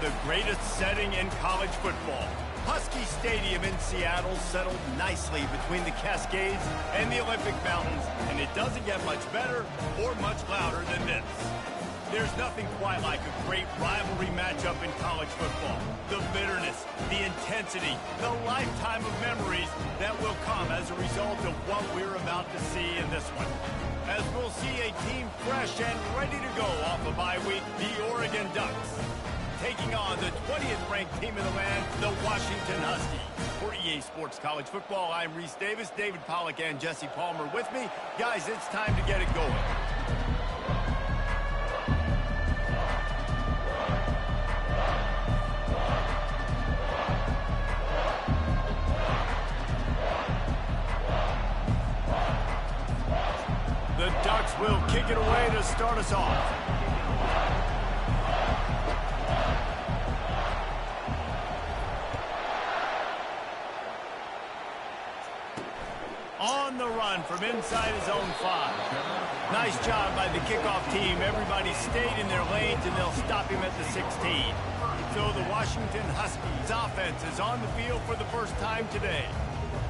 The greatest setting in college football. Husky Stadium in Seattle settled nicely between the Cascades and the Olympic Mountains, and it doesn't get much better or much louder than this. There's nothing quite like a great rivalry matchup in college football. The bitterness, the intensity, the lifetime of memories that will come as a result of what we're about to see in this one. As we'll see a team fresh and ready to go off a bye week, the Oregon Ducks, taking on the 20th ranked team in the land, the Washington Huskies. For EA Sports College Football, I'm Reese Davis, David Pollack and Jesse Palmer with me. Guys, it's time to get it going. The Ducks will kick it away to start us off. On the run from inside his own 5. Nice job by the kickoff team. Everybody stayed in their lanes, and they'll stop him at the 16. So the Washington Huskies offense is on the field for the first time today.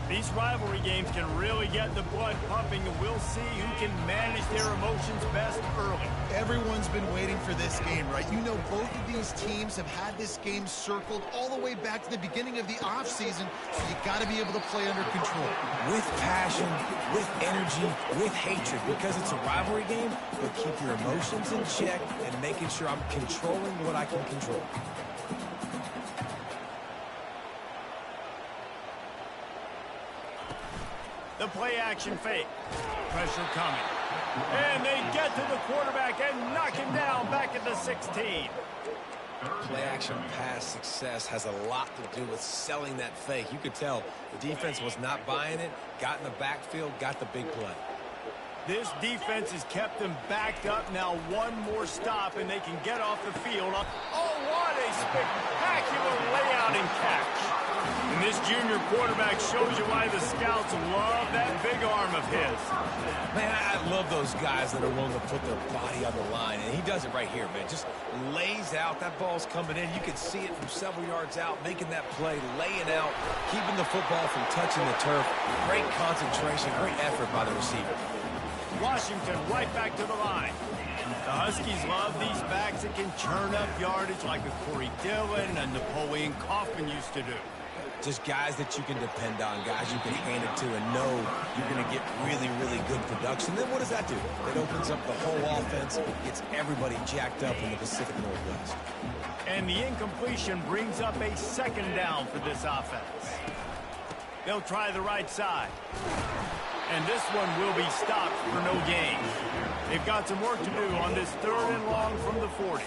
These rivalry games can really get the blood pumping, and we'll see who can manage their emotions best early. Everyone's been waiting for this game, right? You know, both of these teams have had this game circled all the way back to the beginning of the offseason, so you got to be able to play under control. With passion, with energy, with hatred, because it's a rivalry game, but keep your emotions in check and making sure I'm controlling what I can control. The play-action fake. Pressure coming. And they get to the quarterback and knock him down back at the 16. Play-action pass success has a lot to do with selling that fake. You could tell the defense was not buying it, got in the backfield, got the big play. This defense has kept them backed up. Now one more stop, and they can get off the field. Oh, what a spectacular layout and catch. And this junior quarterback shows you why the scouts love that big arm of his. Man, I love those guys that are willing to put their body on the line, and he does it right here, man. Just lays out. That ball's coming in. You can see it from several yards out, making that play, laying out, keeping the football from touching the turf. Great concentration, great effort by the receiver. Washington right back to the line. The Huskies love these backs that can churn up yardage like a Corey Dillon and Napoleon Kaufman used to do. Just guys that you can depend on, guys you can hand it to and know you're going to get really, really good production. Then what does that do? It opens up the whole offense, gets everybody jacked up in the Pacific Northwest. And the incompletion brings up a second down for this offense. They'll try the right side. And this one will be stopped for no gain. They've got some work to do on this 3rd and long from the 40.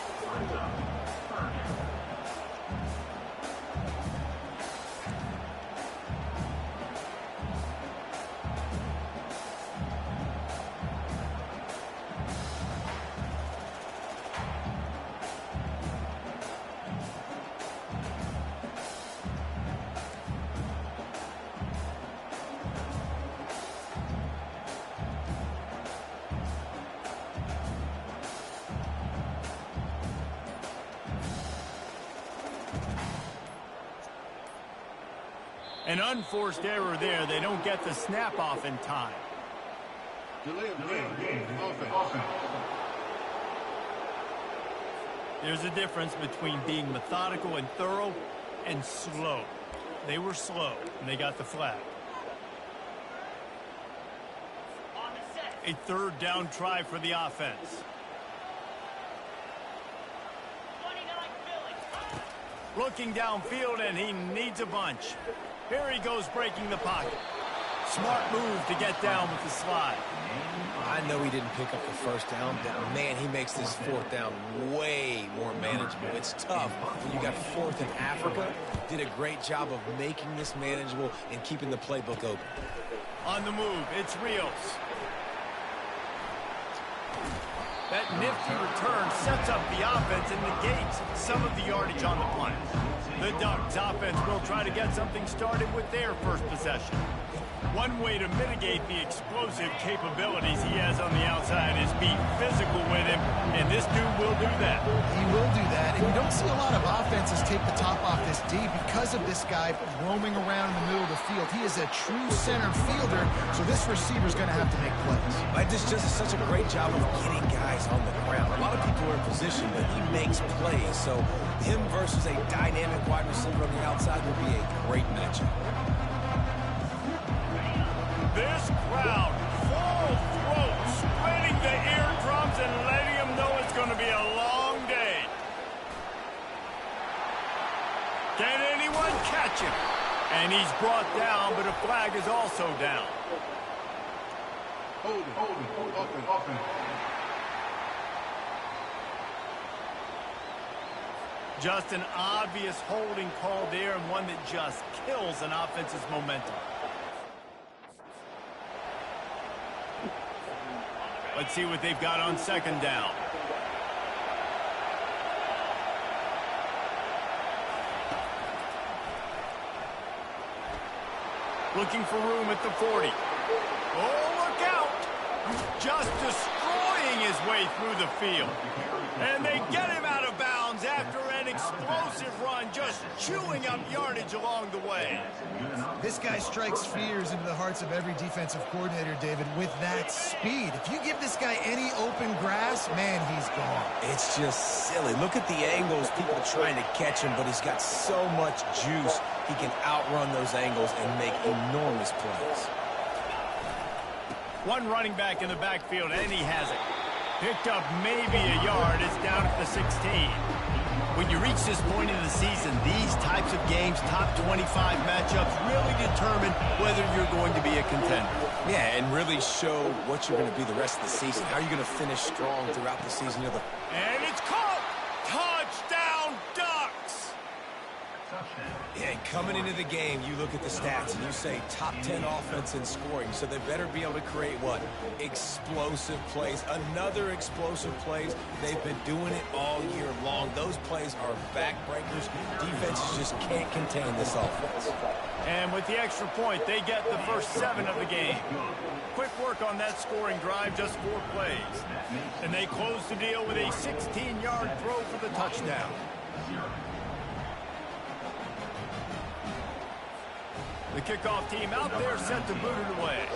An unforced error there. They don't get the snap off in time. Delay of game. Offense. There's a difference between being methodical and thorough and slow. They were slow, and they got the flag. A 3rd down try for the offense. Looking downfield, and he needs a bunch. Here he goes breaking the pocket. Smart move to get down with the slide. I know he didn't pick up the 1st down, but man, he makes this 4th down way more manageable. It's tough when you got 4th in Africa. Did a great job of making this manageable and keeping the playbook open. On the move, it's Rios. That nifty return sets up the offense and negates some of the yardage on the punt. The Ducks offense will try to get something started with their first possession. One way to mitigate the explosive capabilities he has on the outside is be physical with him, and this dude will do that. He will do that, and you don't see a lot of offenses take the top off this D because of this guy roaming around in the middle of the field. He is a true center fielder, so this receiver's going to have to make plays. Mike just does such a great job of getting guys on the ground. A lot of people are in position, but he makes plays, so him versus a dynamic wide receiver on the outside will be a great matchup. This crowd, full throat, spreading the eardrums and letting them know it's going to be a long day. Can anyone catch him? And he's brought down, but a flag is also down. Hold it, offense. Just an obvious holding call there, and one that just kills an offense's momentum. Let's see what they've got on second down. Looking for room at the 40. Oh, look out! Just destroying his way through the field. And they get him out of bounds after an explosive run, just chewing up yardage along the way. This guy strikes fears into the hearts of every defensive coordinator, David, with that speed. If you give this guy any open grass, man, he's gone. It's just silly. Look at the angles, people trying to catch him, but he's got so much juice. He can outrun those angles and make enormous plays. One running back in the backfield, and he has it. Picked up maybe a yard. It's down at the 16. When you reach this point in the season, these types of games, top 25 matchups, really determine whether you're going to be a contender. Yeah, and really show what you're going to be the rest of the season. How are you going to finish strong throughout the season? And it's caught! Touchdown, Ducks! Yeah, and coming into the game, you look at the stats and you say top 10 offense in scoring, so they better be able to create what? Explosive plays. Another explosive plays. They've been doing it all year long. Those plays are backbreakers. Defenses just can't contain this offense. And with the extra point, they get the first 7 of the game. Quick work on that scoring drive, just 4 plays. And they close the deal with a 16-yard throw for the touchdown. The kickoff team out there set to boot it away.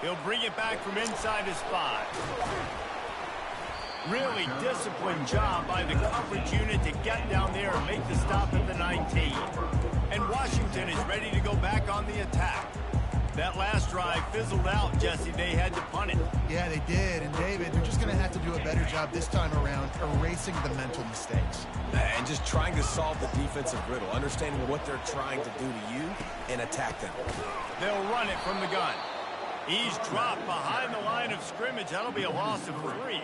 He'll bring it back from inside his 5. Really disciplined job by the coverage unit to get down there and make the stop at the 19. And Washington is ready to go back on the attack. That last drive fizzled out, Jesse. They had to punt it. Yeah, they did. And, David, they're just going to have to do a better job this time around erasing the mental mistakes. And just trying to solve the defensive riddle, understanding what they're trying to do to you and attack them. They'll run it from the gun. He's dropped behind the line of scrimmage. That'll be a loss of 3.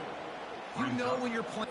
You know when you're playing.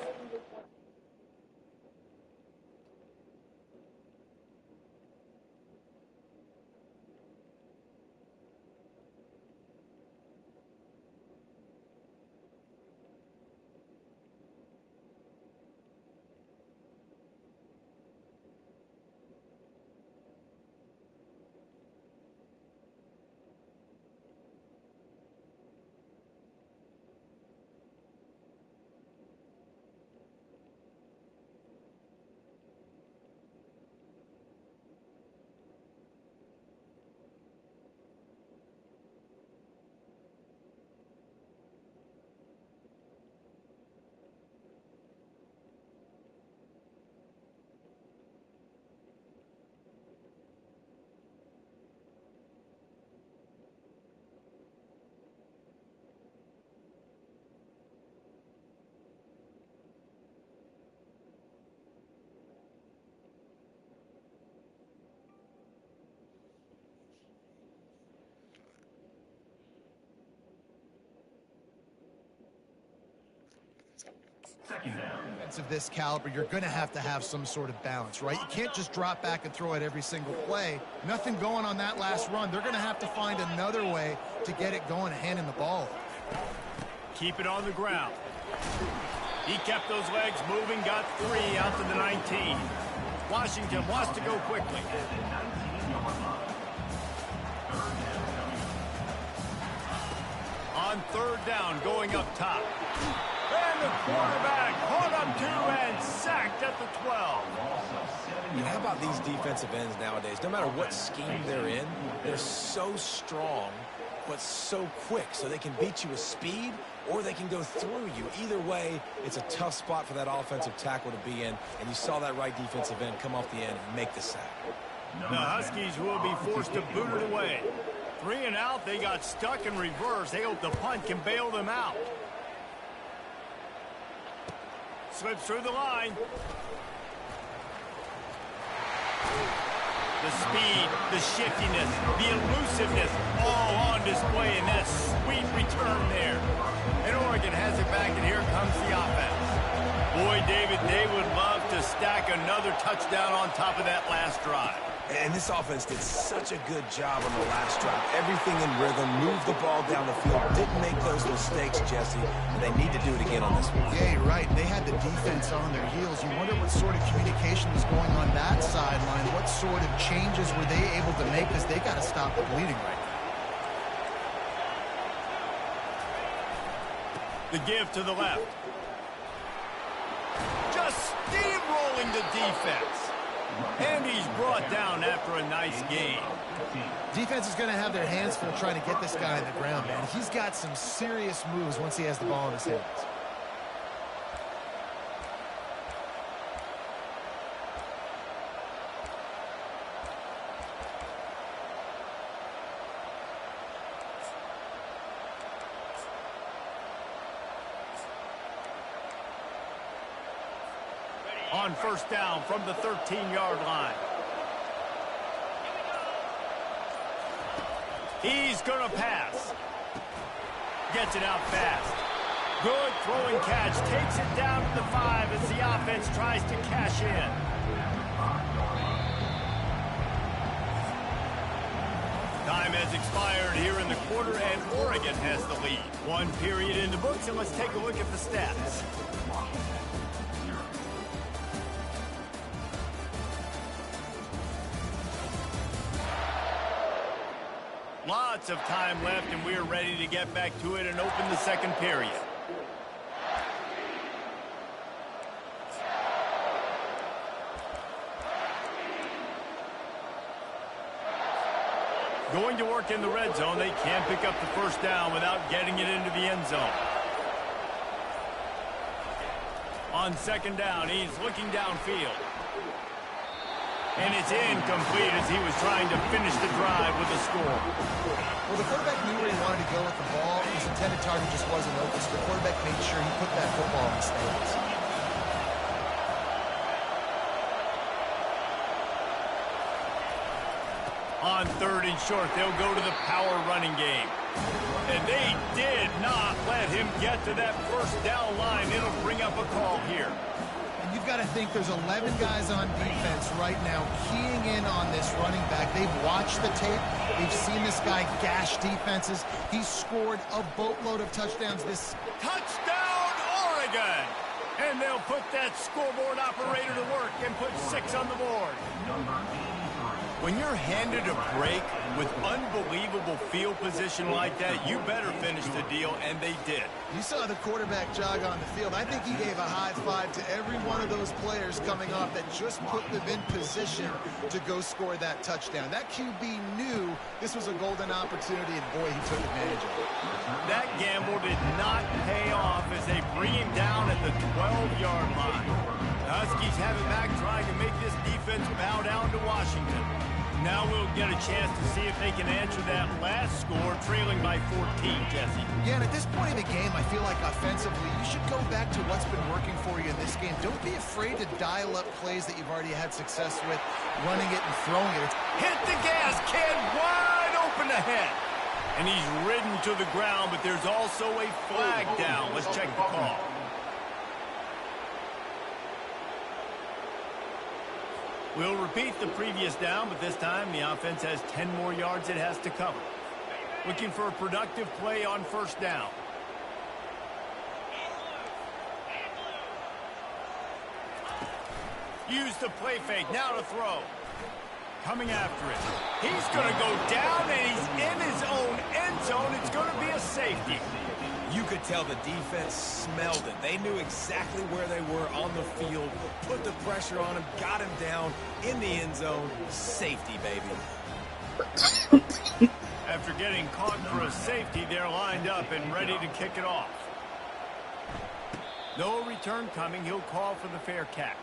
Of this caliber, you're going to have some sort of balance, right? You can't just drop back and throw it every single play. Nothing going on that last run. They're going to have to find another way to get it going, handing the ball. keep it on the ground. He kept those legs moving, got 3 out to the 19. Washington wants to go quickly. On 3rd down, going up top. And the quarterback caught up 2 and sacked at the 12. And how about these defensive ends nowadays? No matter what scheme they're in, they're so strong, but so quick. So they can beat you with speed, or they can go through you. Either way, it's a tough spot for that offensive tackle to be in. And you saw that right defensive end come off the end and make the sack. The Huskies will be forced to boot it away. 3 and out, they got stuck in reverse. They hope the punt can bail them out. Slips through the line. The speed, the shiftiness, the elusiveness, all on display in that sweet return there. And Oregon has it back, and here comes the offense. Boy, David, they would love to stack another touchdown on top of that last drive. And this offense did such a good job on the last drive. Everything in rhythm, moved the ball down the field, didn't make those mistakes, Jesse, and they need to do it again on this one. Yeah, you're right. They had the defense on their heels. You wonder what sort of communication was going on that sideline. What sort of changes were they able to make, because they got to stop the bleeding right now. The give to the left. Just steamrolling the defense. And he's brought down after a nice gain. Defense is going to have their hands full trying to get this guy on the ground, man. He's got some serious moves once he has the ball in his hands. On 1st down from the 13-yard line. He's going to pass. Gets it out fast. Good throwing catch. Takes it down to the 5 as the offense tries to cash in. Time has expired here in the quarter, and Oregon has the lead. 1 period in the books, and let's take a look at the stats. Lots of time left, and we're ready to get back to it and open the 2nd period. Going to work in the red zone. They can't pick up the 1st down without getting it into the end zone. On 2nd down, he's looking downfield. And it's incomplete as he was trying to finish the drive with a score. Well, the quarterback knew where he wanted to go with the ball. His intended target just wasn't open, so the quarterback made sure he put that football in the stands. On 3rd and short, they'll go to the power running game. And they did not let him get to that 1st down line. It'll bring up a call here. And you've got to think there's 11 guys on defense right now keying in on this running back. They've watched the tape. They've seen this guy gash defenses. He's scored a boatload of touchdowns this. Touchdown, Oregon! And they'll put that scoreboard operator to work and put 6 on the board. When you're handed a break with unbelievable field position like that, you better finish the deal, and they did. You saw the quarterback jog on the field. I think he gave a high five to every one of those players coming off that just put them in position to go score that touchdown. That QB knew this was a golden opportunity, and boy, he took advantage of it. That gamble did not pay off as they bring him down at the 12-yard line. The Huskies have it back, trying to make this defense bow down to Washington. Now we'll get a chance to see if they can answer that last score, trailing by 14, Jesse. Yeah, and at this point in the game, I feel like offensively, you should go back to what's been working for you in this game. Don't be afraid to dial up plays that you've already had success with, running it and throwing it. Hit the gas, kid, wide open ahead. And he's ridden to the ground, but there's also a flag down. Let's check the call. We'll repeat the previous down, but this time the offense has 10 more yards it has to cover. Looking for a productive play on 1st down. Use the play fake. Now to throw. Coming after it. He's going to go down, and he's in his own end zone. It's going to be a safety. You could tell the defense smelled it. They knew exactly where they were on the field, put the pressure on him, got him down in the end zone. Safety, baby. After getting caught for a safety, they're lined up and ready to kick it off. No return coming. He'll call for the fair catch.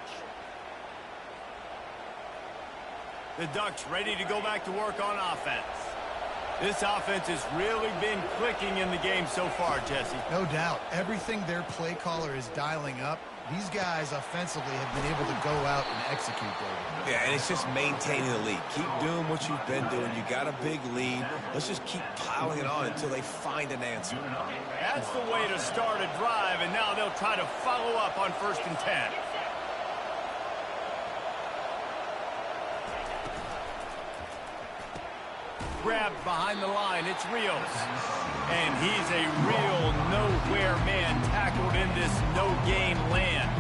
The Ducks ready to go back to work on offense. This offense has really been clicking in the game so far, Jesse. No doubt. Everything their play caller is dialing up, these guys offensively have been able to go out and execute, David. Yeah, and it's just maintaining the lead. Keep doing what you've been doing. You got a big lead. Let's just keep piling it on until they find an answer. That's the way to start a drive, and now they'll try to follow up on 1st and 10. Grabbed behind the line, it's Rios. And he's a real nowhere man tackled in this no-game land.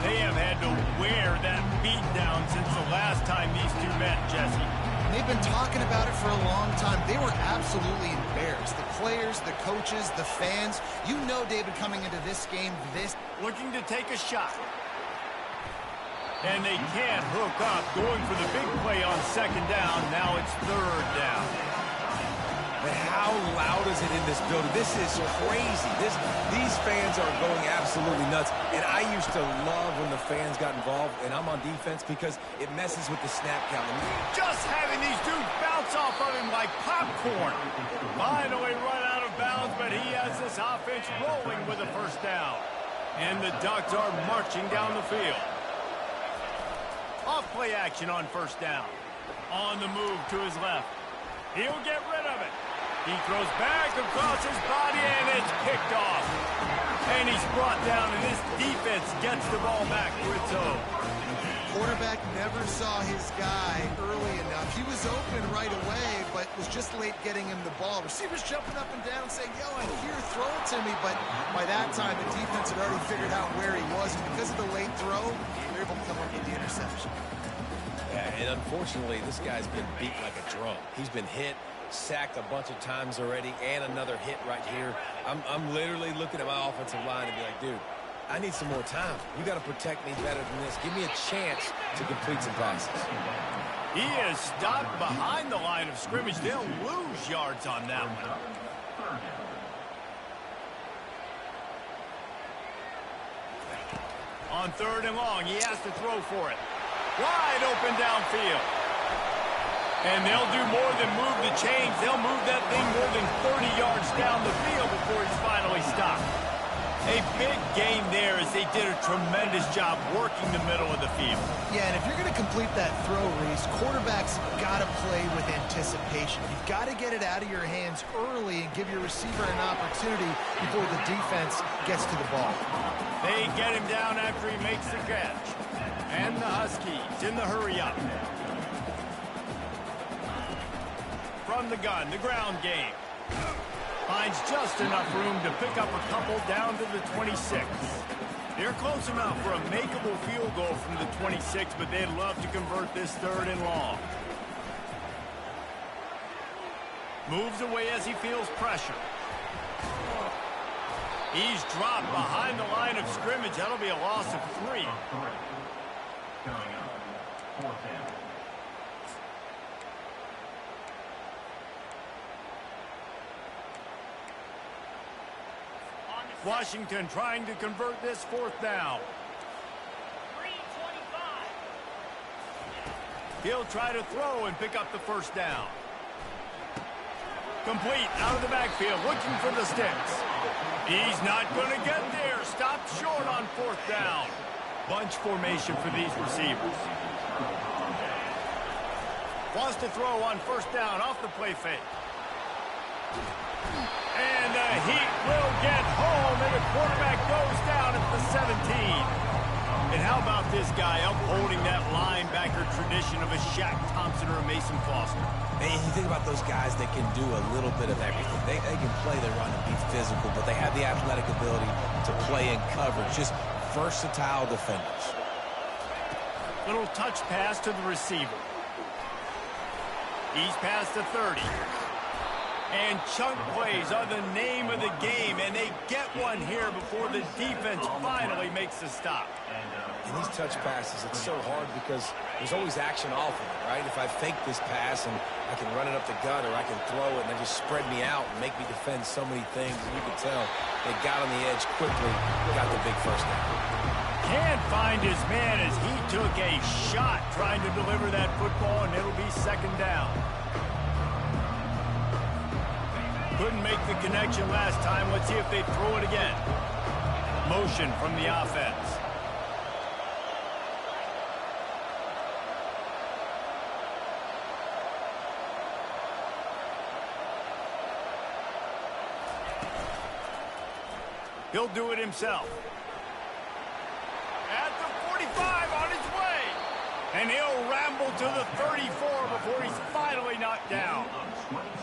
They have had to wear that beat down since the last time these two met, Jesse. They've been talking about it for a long time. They were absolutely embarrassed. The players, the coaches, the fans. You know, David, coming into this game, looking to take a shot. And they can't hook up, going for the big play on 2nd down. Now it's 3rd down. But how loud is it in this building? This is crazy. These fans are going absolutely nuts. And I used to love when the fans got involved, and I'm on defense because it messes with the snap count. Just having these dudes bounce off of him like popcorn. Finally run out of bounds, but he has this offense rolling with a 1st down. And the Ducks are marching down the field. Off play action on 1st down. On the move to his left. He'll get rid of it. He throws back across his body, and it's picked off. And he's brought down, and this defense gets the ball back to its own. Quarterback never saw his guy early enough. He was open right away, but was just late getting him the ball. Receivers jumping up and down saying, yo, I'm here, throw it to me. But by that time, the defense had already figured out where he was. And because of the late throw, they were able to come up with the interception. Yeah, and unfortunately, this guy's been beat like a drum. He's been hit, sacked a bunch of times already, and another hit right here. I'm literally looking at my offensive line and be like, dude, I need some more time. You got to protect me better than this. Give me a chance to complete some passes. He is stopped behind the line of scrimmage. They'll lose yards on that one. On 3rd and long, he has to throw for it. Wide open downfield. And they'll do more than move the chains. They'll move that thing more than 30 yards down the field before he's finally stopped. A big game there as they did a tremendous job working the middle of the field. Yeah, and if you're going to complete that throw, Reese, quarterbacks got to play with anticipation. You've got to get it out of your hands early and give your receiver an opportunity before the defense gets to the ball. They get him down after he makes the catch. And the Huskies in the hurry-up. From the gun, the ground game. Finds just enough room to pick up a couple down to the 26. They're close enough for a makeable field goal from the 26, but they'd love to convert this 3rd and long. Moves away as he feels pressure. He's dropped behind the line of scrimmage. That'll be a loss of 3. Washington trying to convert this 4th down. He'll try to throw and pick up the 1st down. Complete out of the backfield, looking for the sticks. He's not going to get there. Stopped short on 4th down. Bunch formation for these receivers. Wants to throw on 1st down off the play fake. And the Heat will get home, and the quarterback goes down at the 17. And how about this guy upholding that linebacker tradition of a Shaq Thompson or a Mason Foster? And you think about those guys that can do a little bit of everything. They can play the run and be physical, but they have the athletic ability to play in coverage. Just versatile defenders. Little touch pass to the receiver. He's past the 30. And chunk plays are the name of the game, and they get one here before the defense finally makes the stop. And these touch passes, it's so hard because there's always action off of it, right? If I fake this pass and I can run it up the gut or I can throw it and they just spread me out and make me defend so many things, and you can tell they got on the edge quickly, got the big first down. Can't find his man as he took a shot trying to deliver that football, and it'll be second down. Couldn't make the connection last time. Let's see if they throw it again. Motion from the offense. He'll do it himself. At the 45 on his way. And he'll ramble to the 34 before he's finally knocked down.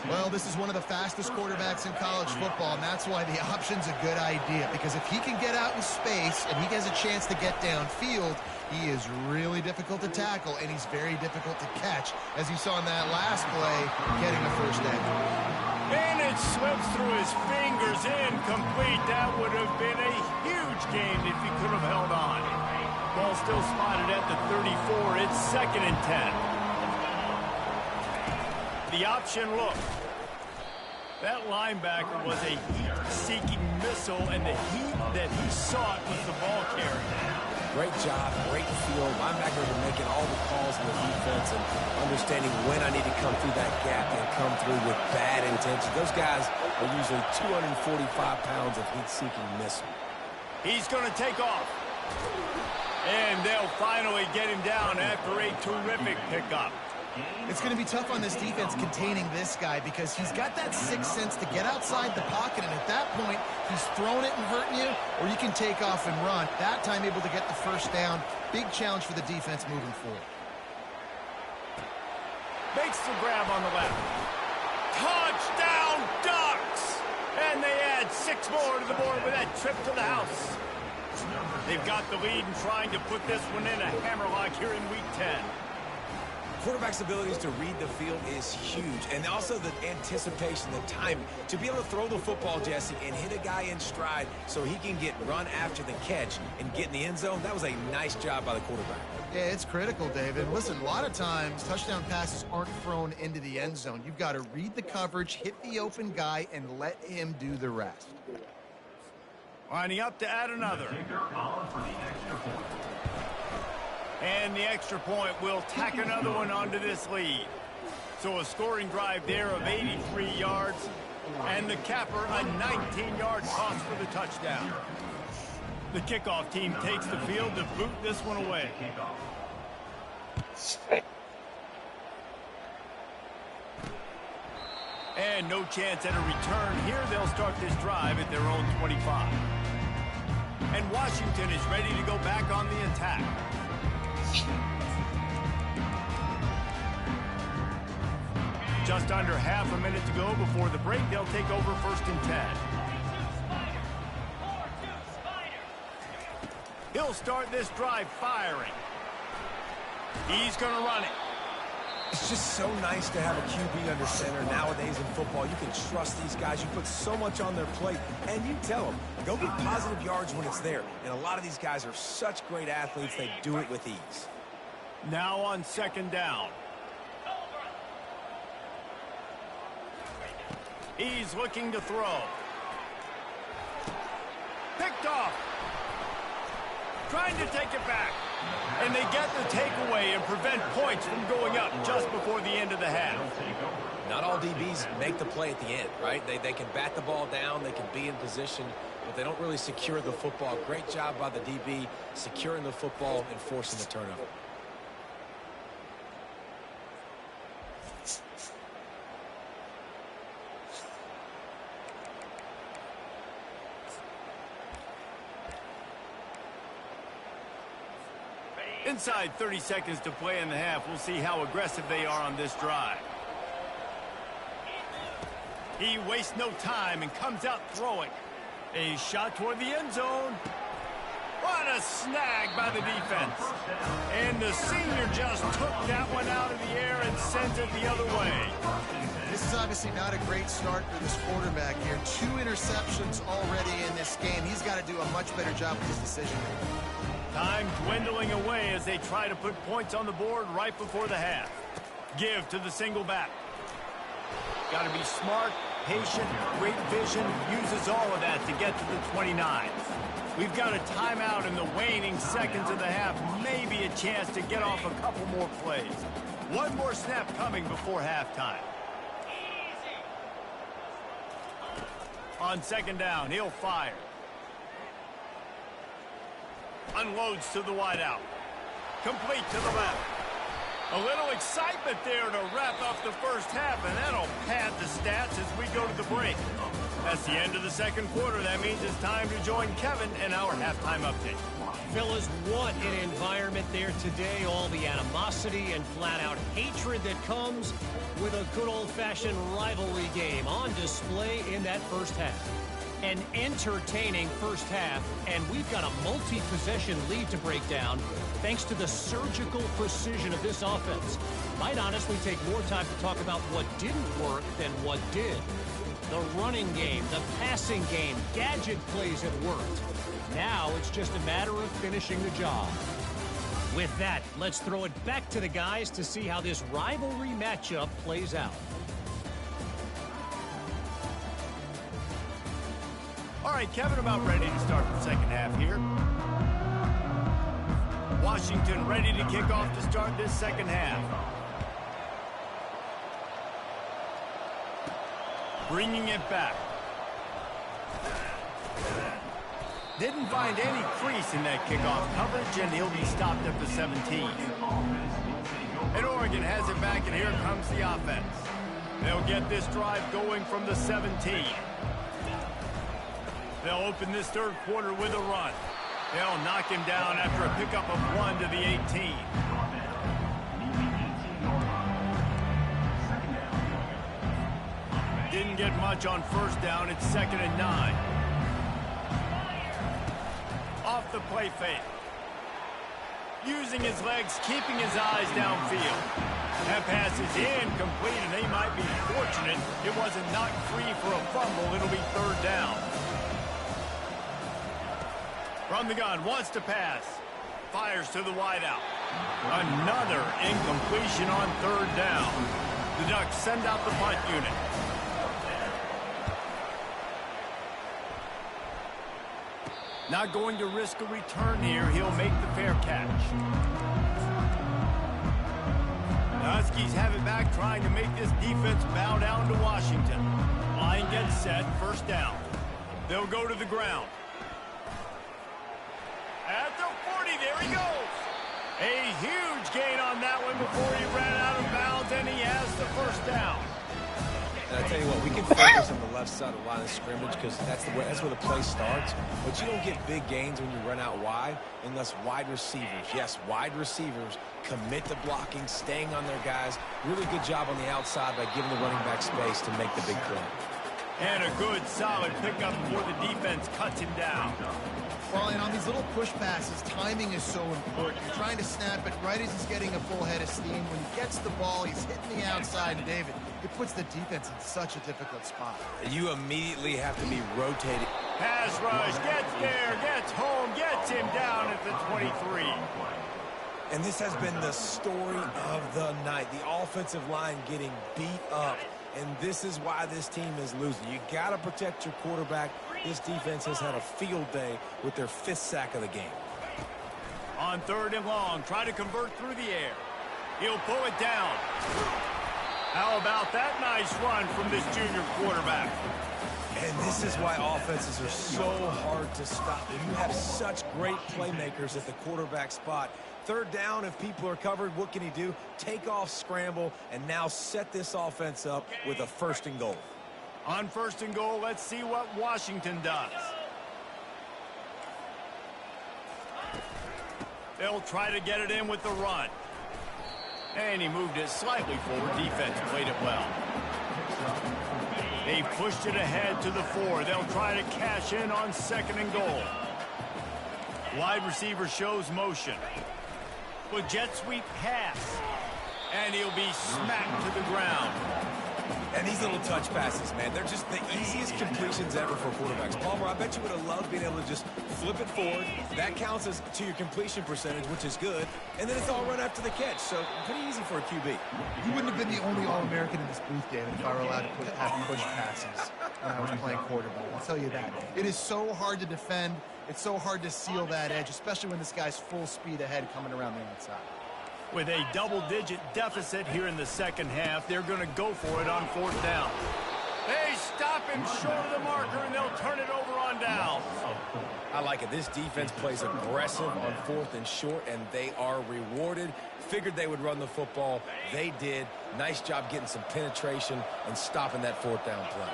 Well, this is one of the fastest quarterbacks in college football, and that's why the option's a good idea. Because if he can get out in space and he has a chance to get downfield, he is really difficult to tackle, and he's very difficult to catch, as you saw in that last play, getting a first down. And it slips through his fingers, incomplete. That would have been a huge gain if he could have held on. Ball still spotted at the 34. It's 2nd and 10. The option look. That linebacker was a heat-seeking missile, and the heat that he sought was the ball carrier. Great job, great field. Linebackers are making all the calls in the defense and understanding when I need to come through that gap and come through with bad intention. Those guys are usually 245 pounds of heat-seeking missile. He's going to take off. And they'll finally get him down after a terrific pickup. It's going to be tough on this defense containing this guy because he's got that sixth sense to get outside the pocket, and at that point, he's throwing it and hurting you, or you can take off and run. That time able to get the first down. Big challenge for the defense moving forward. Makes the grab on the left. Touchdown Ducks! And they add 6 more to the board with that trip to the house. They've got the lead and trying to put this one in a hammerlock here in Week 10. Quarterback's abilities to read the field is huge, and also the anticipation, the timing. To be able to throw the football, Jesse, and hit a guy in stride so he can get run after the catch and get in the end zone, that was a nice job by the quarterback. Yeah, it's critical, David. Listen, a lot of times, touchdown passes aren't thrown into the end zone. You've got to read the coverage, hit the open guy, and let him do the rest. Lining up to add another. And the extra point will tack another one onto this lead. So a scoring drive there of 83 yards. And the capper, a 19-yard toss for the touchdown. The kickoff team takes the field to boot this one away. And no chance at a return here. They'll start this drive at their own 25. And Washington is ready to go back on the attack. Just under half a minute to go before the break. They'll take over 1st and 10. He'll start this drive firing. He's going to run it. It's just so nice to have a QB under center nowadays in football. You can trust these guys. You put so much on their plate, and you tell them, go get positive yards when it's there. And a lot of these guys are such great athletes, they do it with ease. Now on 2nd down. He's looking to throw. Picked off. Trying to take it back. And they get the takeaway and prevent points from going up just before the end of the half. Not all DBs make the play at the end, right? They can bat the ball down, they can be in position, but they don't really secure the football. Great job by the DB securing the football and forcing the turnover. Inside 30 seconds to play in the half. We'll see how aggressive they are on this drive. He wastes no time and comes out throwing. A shot toward the end zone. What a snag by the defense. And the senior just took that one out of the air and sent it the other way. This is obviously not a great start for this quarterback here. 2 interceptions already in this game. He's got to do a much better job with his decision making. Time dwindling away as they try to put points on the board right before the half. Give to the single back. Got to be smart, patient, great vision, uses all of that to get to the 29. We've got a timeout in the waning seconds of the half, maybe a chance to get off a couple more plays. One more snap coming before halftime. On second down, he'll fire. Unloads to the wideout. Complete to the left. A little excitement there to wrap up the first half, and that'll pad the stats as we go to the break. That's the end of the second quarter. That means it's time to join Kevin in our halftime update. Fellas, what an environment there today. All the animosity and flat-out hatred that comes with a good old-fashioned rivalry game on display in that first half. An entertaining first half, and we've got a multi-possession lead to break down thanks to the surgical precision of this offense. Might honestly take more time to talk about what didn't work than what did. The running game, the passing game, gadget plays have worked. Now it's just a matter of finishing the job. With that, let's throw it back to the guys to see how this rivalry matchup plays out. All right, Kevin, about ready to start the second half here. Washington ready to kick off to start this second half. Bringing it back. Didn't find any crease in that kickoff coverage, and he'll be stopped at the 17. And Oregon has it back, and here comes the offense. They'll get this drive going from the 17. They'll open this third quarter with a run. They'll knock him down after a pickup of 1 to the 18. Didn't get much on first down. It's 2nd and 9. Off the play fake. Using his legs, keeping his eyes downfield. That pass is incomplete, and they might be fortunate it wasn't knocked free for a fumble. It'll be 3rd down. From the gun, wants to pass. Fires to the wideout. Another incompletion on 3rd down. The Ducks send out the punt unit. Not going to risk a return here. He'll make the fair catch. The Huskies have it back, trying to make this defense bow down to Washington. Line gets set, 1st down. They'll go to the ground. At the 40, there he goes. A huge gain on that one before he ran out of bounds, and he has the 1st down. And I tell you what, we can focus on the left side of the line of scrimmage because that's where the play starts. But you don't get big gains when you run out wide unless wide receivers, yes, wide receivers, commit to blocking, staying on their guys. Really good job on the outside by giving the running back space to make the big play. And a good, solid pickup before the defense cuts him down. Well, and on these little push passes, timing is so important. You're trying to snap it right as he's getting a full head of steam. When he gets the ball, he's hitting the outside, and David, it puts the defense in such a difficult spot. You immediately have to be rotating. Pass rush, gets there, gets home, gets him down at the 23. And this has been the story of the night. The offensive line getting beat up. And this is why this team is losing. You got to protect your quarterback. This defense has had a field day with their 5th sack of the game. On 3rd and long, try to convert through the air. He'll pull it down. How about that nice run from this junior quarterback? And this is why offenses are so hard to stop. You have such great playmakers at the quarterback spot. 3rd down, if people are covered, what can he do? Take off, scramble, and now set this offense up with a 1st and goal. On 1st and goal, let's see what Washington does. They'll try to get it in with the run. And he moved it slightly forward. Defense played it well. They pushed it ahead to the 4. They'll try to cash in on 2nd and goal. Wide receiver shows motion. With jet sweep pass. And he'll be smacked to the ground. And these little touch passes, man, they're just the easiest completions ever for quarterbacks. Palmer, I bet you would have loved being able to just flip it forward. That counts as to your completion percentage, which is good. And then it's all run after the catch, so pretty easy for a QB. You wouldn't have been the only All-American in this booth, David, if I were allowed to have push passes when I was playing quarterback. I'll tell you that. It is so hard to defend. It's so hard to seal that edge, especially when this guy's full speed ahead coming around the outside. With a double-digit deficit here in the second half, they're going to go for it on 4th down. They stop him short of the marker, and they'll turn it over on down. I like it. This defense plays aggressive on 4th and short, and they are rewarded. Figured they would run the football. They did. Nice job getting some penetration and stopping that 4th down play.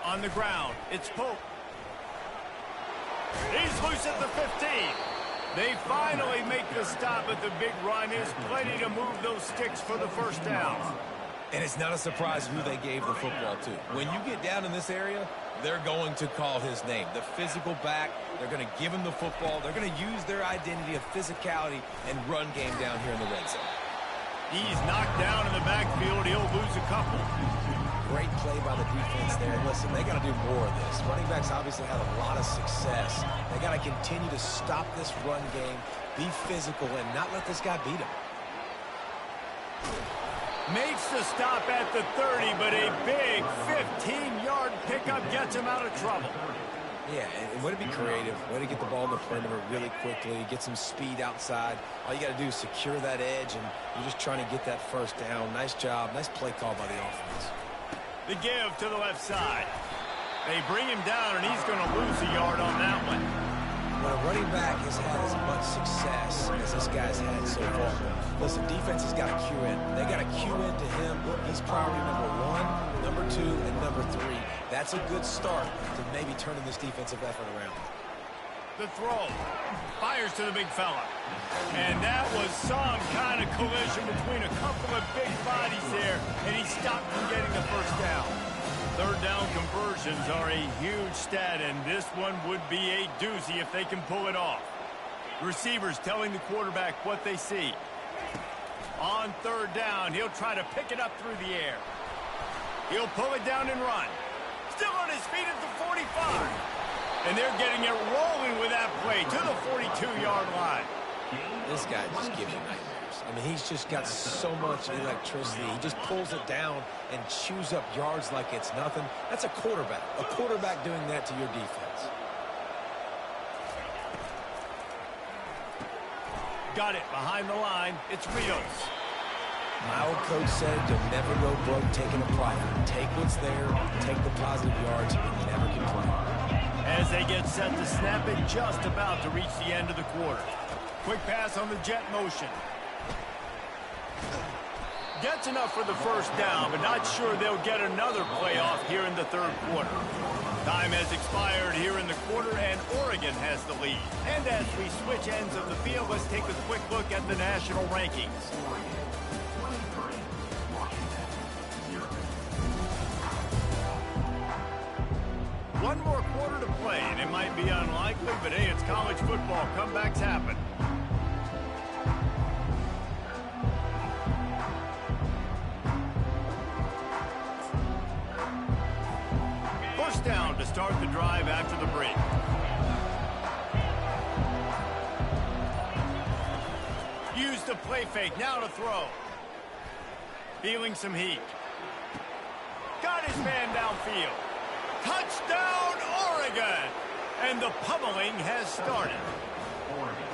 On the ground, it's Pope. He's loose at the 15. They finally make the stop at the big run. Is plenty to move those sticks for the 1st down. And it's not a surprise who they gave the football to. When you get down in this area, they're going to call his name. The physical back, they're going to give him the football. They're going to use their identity of physicality and run game down here in the red zone. He's knocked down in the backfield. He'll lose a couple. Great play by the defense there. And listen, they got to do more of this. Running backs obviously had a lot of success. They got to continue to stop this run game, be physical, and not let this guy beat him. Makes the stop at the 30, but a big 15-yard pickup gets him out of trouble. Yeah, and way to be creative, way to get the ball in the perimeter really quickly, get some speed outside. All you got to do is secure that edge, and you're just trying to get that 1st down. Nice job. Nice play call by the offense. The give to the left side. They bring him down, and he's going to lose a yard on that one. When a running back has had as much success as this guy's had so far, listen, defense has got to cue in. They got to cue into him. He's priority number 1, number 2, and number 3. That's a good start to maybe turning this defensive effort around. The throw. Fires to the big fella. And that was some kind of collision between a couple of big bodies there, and he stopped from getting the 1st down. 3rd down conversions are a huge stat, and this one would be a doozy if they can pull it off. Receivers telling the quarterback what they see. On 3rd down, he'll try to pick it up through the air. He'll pull it down and run. Still on his feet at the 45. And they're getting it rolling with that play to the 42-yard line. This guy just gives you nightmares. I mean, he's just got so much electricity. He just pulls it down and chews up yards like it's nothing. That's a quarterback. A quarterback doing that to your defense. Got it behind the line. It's Rios. My old coach said you'll never go broke taking a profit. Take what's there, take the positive yards, and you never complain. As they get set to snap it, just about to reach the end of the quarter. Quick pass on the jet motion. Gets enough for the 1st down, but not sure they'll get another playoff here in the 3rd quarter. Time has expired here in the quarter, and Oregon has the lead. And as we switch ends of the field, let's take a quick look at the national rankings. One more quarter to play, and it might be unlikely, but hey, it's college football. Comebacks happen. First down to start the drive after the break. Use the play fake, now to throw. Feeling some heat. Got his man downfield. Touchdown, Oregon! And the pummeling has started.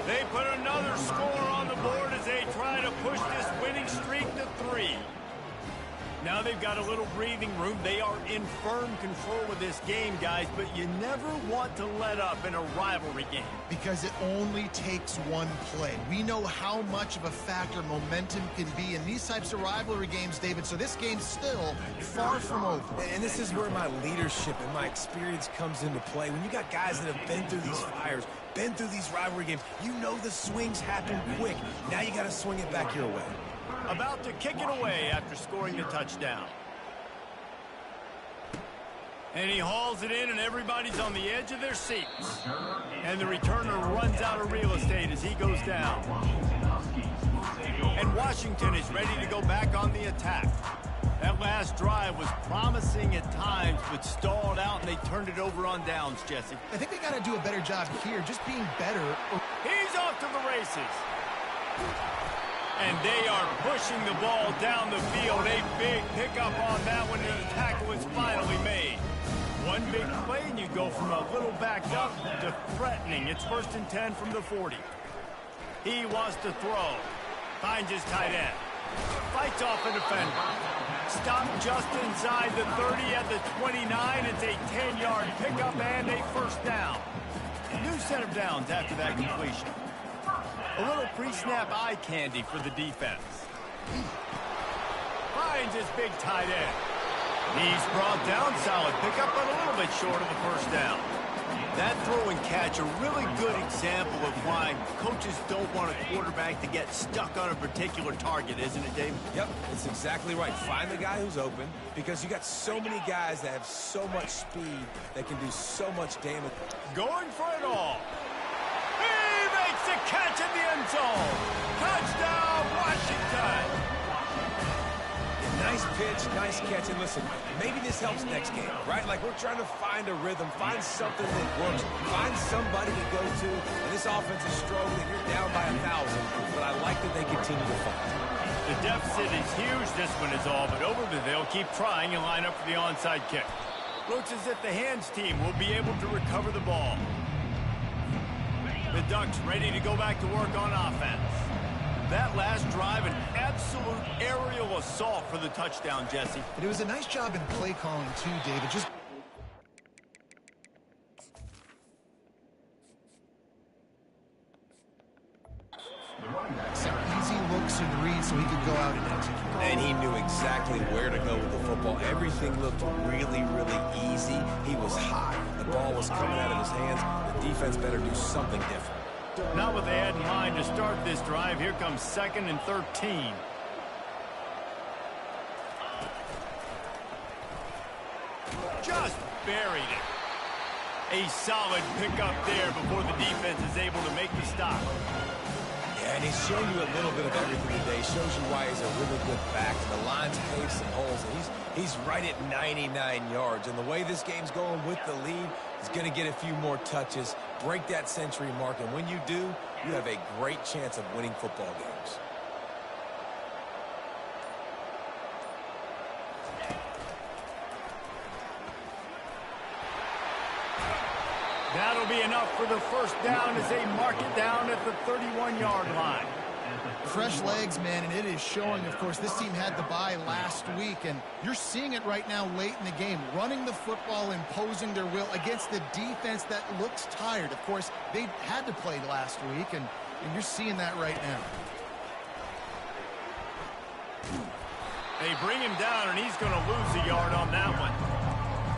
They put another score on the board as they try to push this winning streak to 3. Now they've got a little breathing room. They are in firm control of this game, guys, but you never want to let up in a rivalry game. Because it only takes one play. We know how much of a factor momentum can be in these types of rivalry games, David, so this game's still far from over. And this is where my leadership and my experience comes into play. When you got guys that have been through these fires, been through these rivalry games, you know the swings happen quick. Now you got to swing it back your way. About to kick it away after scoring the touchdown. And he hauls it in, and everybody's on the edge of their seats. And the returner runs out of real estate as he goes down. And Washington is ready to go back on the attack. That last drive was promising at times, but stalled out, and they turned it over on downs, Jesse. I think they got to do a better job here, just being better. He's off to the races. And they are pushing the ball down the field. A big pickup on that one, and the tackle is finally made. One big play, and you go from a little backed up to threatening. It's 1st and 10 from the 40. He wants to throw. Finds his tight end. Fights off a defender. Stopped just inside the 30 at the 29. It's a 10-yard pickup and a first down. New set of downs after that completion. A little pre-snap eye candy for the defense. Finds his big tight end. He's brought down, solid pickup, but a little bit short of the first down. That throw and catch, a really good example of why coaches don't want a quarterback to get stuck on a particular target, isn't it, David? Yep, it's exactly right. Find the guy who's open, because you got so many guys that have so much speed that can do so much damage. Going for it all. He makes the catch in the end zone. Touchdown, Washington. Nice pitch, nice catch, and listen, maybe this helps next game, right? Like, we're trying to find a rhythm, find something that works, find somebody to go to, and this offense is struggling. You're down by 1,000, but I like that they continue to fight. The deficit is huge, this one is all, but over there, they'll keep trying and line up for the onside kick. Looks as if the hands team will be able to recover the ball. The Ducks ready to go back to work on offense. That last drive, an absolute aerial assault for the touchdown, Jesse. But it was a nice job in play calling, too, David. Just some easy looks and reads so he could go out and execute. And he knew exactly where to go with the football. Everything looked really, really easy. He was hot. The ball was coming out of his hands. The defense better do something different. Not what they had in mind to start this drive. Here comes 2nd and 13. Just buried it. A solid pickup there before the defense is able to make the stop. Yeah, and he's shown you a little bit of everything today. Shows you why he's a really good back. And the line's paved some holes, and he's right at 99 yards. And the way this game's going with the lead, he's going to get a few more touches, break that century mark, and when you do, you have a great chance of winning football games. That'll be enough for the first down as they mark it down at the 31-yard line. Fresh legs, man, and it is showing. Of course, this team had the bye last week, and you're seeing it right now late in the game. Running the football, imposing their will against the defense that looks tired. Of course, they had to play last week, and you're seeing that right now. They bring him down, and he's going to lose a yard on that one.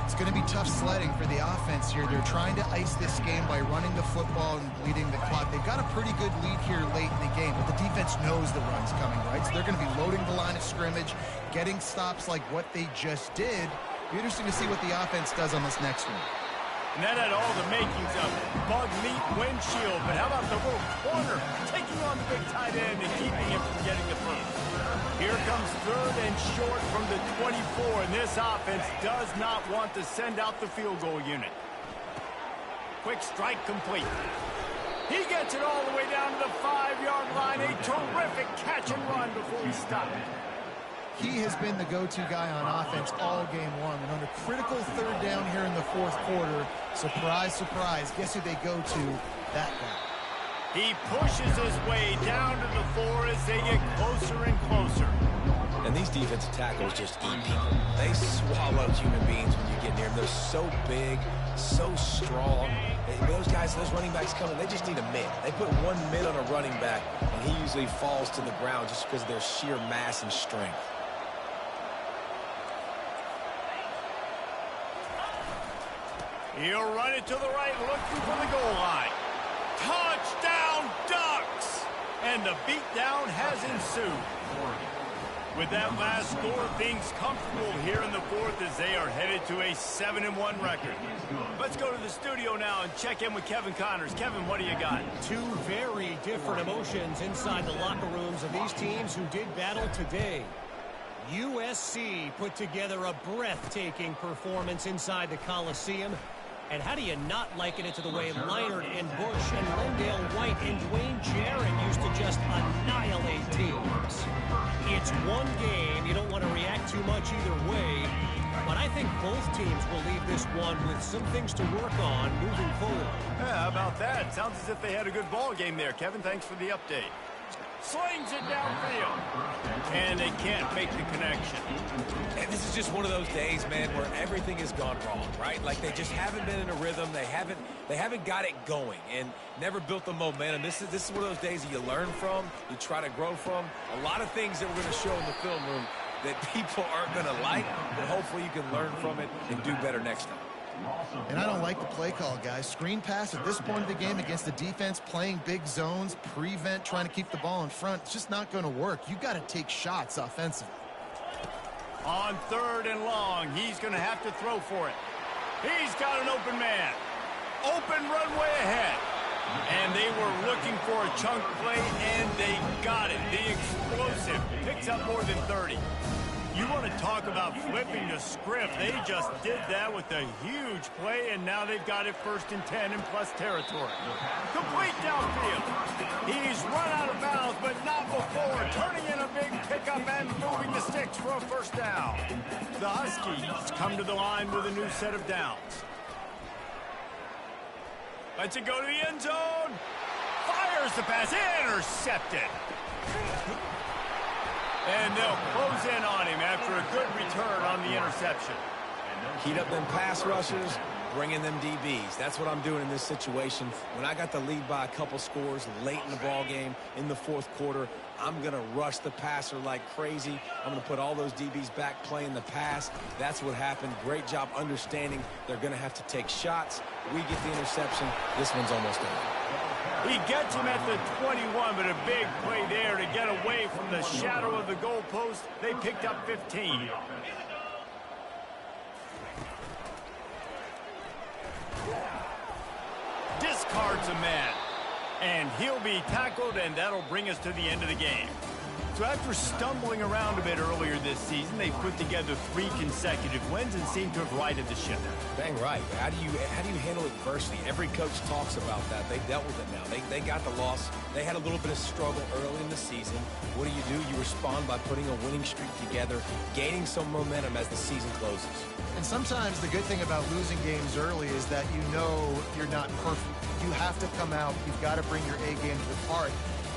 It's going to be tough sledding for the offense here. They're trying to ice this game by running the football and bleeding the clock. They've got a pretty good lead here late in the game, but the defense knows the run's coming, right? So they're going to be loading the line of scrimmage, getting stops like what they just did. It'll be interesting to see what the offense does on this next one. And that had all the makings of bug meat windshield, but how about the little corner taking on the big tight end and keeping him from getting the first? Here comes 3rd and short from the 24, and this offense does not want to send out the field goal unit. Quick strike complete. He gets it all the way down to the 5-yard line. A terrific catch and run before he stopped. He has been the go-to guy on offense all game long. And on a critical 3rd down here in the 4th quarter, surprise, surprise, guess who they go to? That guy. He pushes his way down to the 4 as they get closer and closer. And these defensive tackles just eat people. They swallow human beings when you get near them. They're so big, so strong. Those guys, those running backs coming, they just need a mid. They put 1 mid on a running back, and he usually falls to the ground just because of their sheer mass and strength. He'll run it to the right, looking for the goal line. Touchdown, Ducks! And the beatdown has ensued. With that last score, things comfortable here in the fourth as they are headed to a 7-1 record. Let's go to the studio now and check in with Kevin Connors. Kevin, what do you got? Two very different emotions inside the locker rooms of these teams who did battle today. USC put together a breathtaking performance inside the Coliseum. And how do you not liken it to the way Leinart and Bush and Lendale White and Dwayne Jarrett used to just annihilate teams? It's one game. You don't want to react too much either way. But I think both teams will leave this one with some things to work on moving forward. Yeah, how about that? Sounds as if they had a good ball game there. Kevin, thanks for the update. Slings it downfield. And they can't make the connection. And this is just one of those days, man, where everything has gone wrong, right? Like they just haven't been in a rhythm. They haven't got it going and never built the momentum. This is one of those days that you learn from, you try to grow from. A lot of things that we're going to show in the film room that people aren't going to like, but hopefully you can learn from it and do better next time. And I don't like the play call, guys. Screen pass at this point of the game against the defense, playing big zones, prevent, trying to keep the ball in front. It's just not going to work. You've got to take shots offensively. On 3rd and long, he's going to have to throw for it. He's got an open man. Open runway ahead. And they were looking for a chunk play, and they got it. The explosive picks up more than 30. You want to talk about flipping the script. They just did that with a huge play, and now they've got it 1st and 10 in plus territory. Complete downfield. He's run out of bounds, but not before. Turning in a big pickup and moving the sticks for a 1st down. The Huskies come to the line with a new set of downs. Lets it go to the end zone. Fires the pass. Intercepted. And they'll close in on him after a good return on the interception. Heat up them pass rushers, bring in them DBs. That's what I'm doing in this situation. When I got the lead by a couple scores late in the ball game in the 4th quarter, I'm going to rush the passer like crazy. I'm going to put all those DBs back playing the pass. That's what happened. Great job understanding they're going to have to take shots. We get the interception. This one's almost over. He gets him at the 21, but a big play there to get away from the shadow of the goalpost. They picked up 15. Discards a man. And he'll be tackled, and that'll bring us to the end of the game. So after stumbling around a bit earlier this season, they put together 3 consecutive wins and seem to have righted the ship. Dang right. How do you handle adversity? Every coach talks about that. They dealt with it now. They got the loss. They had a little bit of struggle early in the season. What do? You respond by putting a winning streak together, gaining some momentum as the season closes. And sometimes the good thing about losing games early is that you know you're not perfect. You have to come out. You've got to bring your A game to the part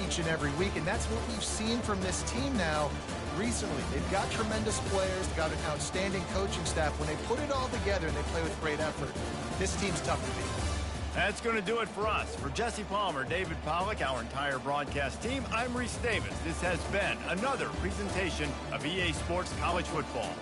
each and every week, and that's what we've seen from this team now recently. They've got tremendous players, they've got an outstanding coaching staff. When they put it all together and they play with great effort, this team's tough to beat. That's going to do it for us. For Jesse Palmer, David Pollack, our entire broadcast team, I'm Reese Davis. This has been another presentation of EA Sports College Football.